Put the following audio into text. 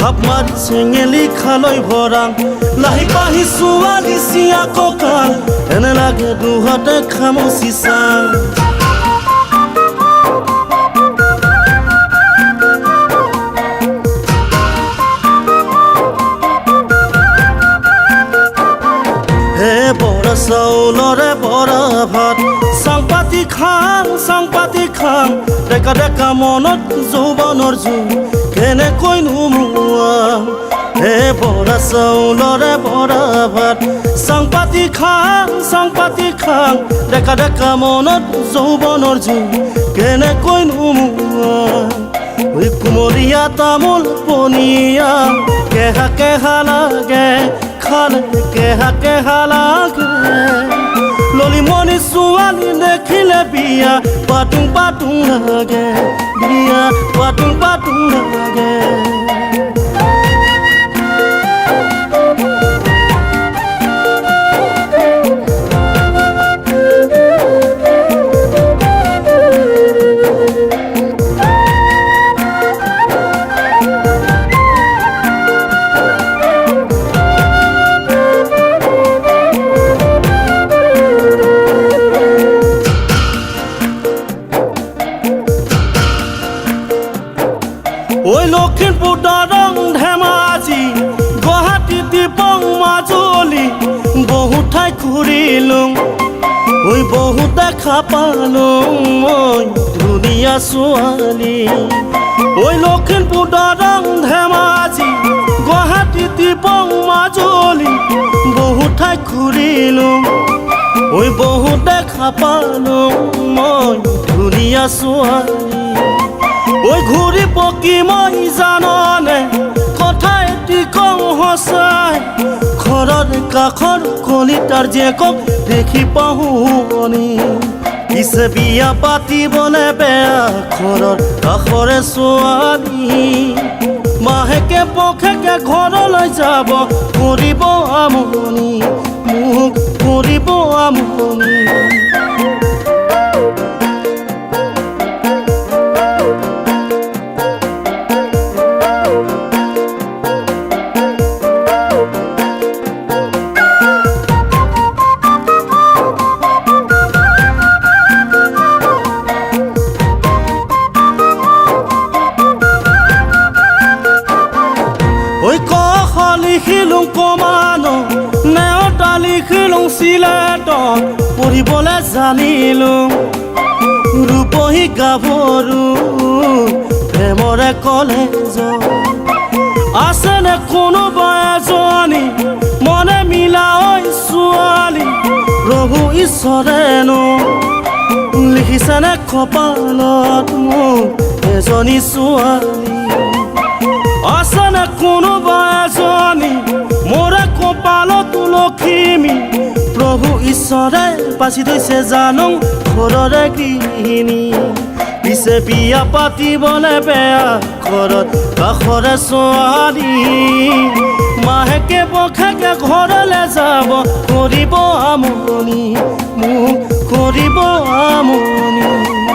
খাপ মাৰি চেঙেলি খালৈ ভৰাং লাহি পাহি ছোৱালী চিয়া কঁকাল এনে লাগে দুহাতে খামুচি চাং হে বৰা চাউলৰে বৰা ভাত চাং পাতি খাং ডেকা ডেকা মনত যৌৱনৰ জোৰ কেনেকৈ নুমুৱাম হে বৰা চাউলৰে বৰা ভাত চাং পাতি খাং ডেকা ডেকা মনত যৌৱনৰ জোৰ কেনেকৈ নুমুৱাম ঐ কুমলীয়া তামোল পনীয়া কেহা কেহা লাগে খালে কেহা কেহা লাগে ললিমণি ছোৱালী দেখিলে বিয়া পাতুং লাগে বিয়া পাতুং লাগে ঐ লখিমপুৰ দৰং ধেমাজি গুৱাহাটী ডিপং মাজুলী বহু ঠাই ঘূৰিলোঁ ঐ বহু দেখা পালোঁ মই ধুনীয়া ছোৱালী ঐ লখিমপুৰ দৰং ধেমাজি গুৱাহাটী ডিপং মাজুলী বহু ঠাই ঘূৰিলোঁ ঐ বহু দেখা পালোঁ মই ধুনীয়া ছোৱালী ঐ ঘূৰি পকি মই জাননে কথা এটি কওঁ সঁচাই ঘৰৰ কাষৰ কলিতাৰ জীয়েকক দেখি পাহুনি পিছে বিয়া পাতিবলে বেয়া ঘৰৰ কাষৰে ছোৱালী মাহেকে পখেকে ঘৰলৈ যাব কৰিব আমনি মোক কৰিব আমনি ঐ কখ লিখিলোঁ কমানো নেওতা লিখিলোঁ চিলেটত পঢ়িবলৈ জানিলোঁ ৰূপহী গাভৰু প্ৰেমৰে কলেজ আছেনে কোনোবা এজনী মনে মিলা ঐ ছোৱালী প্ৰভু ঈশ্বৰেনো লিখিছেনে কপালত মোৰ এজনী ছোৱালী আছেনে কোনোবা এজনী মোৰে কপালত লখিমী প্ৰভু ঈশ্বৰে বাছি থৈছে জানো ঘৰৰে গৃহিণী পিছে বিয়া পাতিবলে বেয়া ঘৰত কাষৰে ছোৱালী মাহেকে পখেকে ঘৰলৈ যাব কৰিব আমনি মোক কৰিব আমনি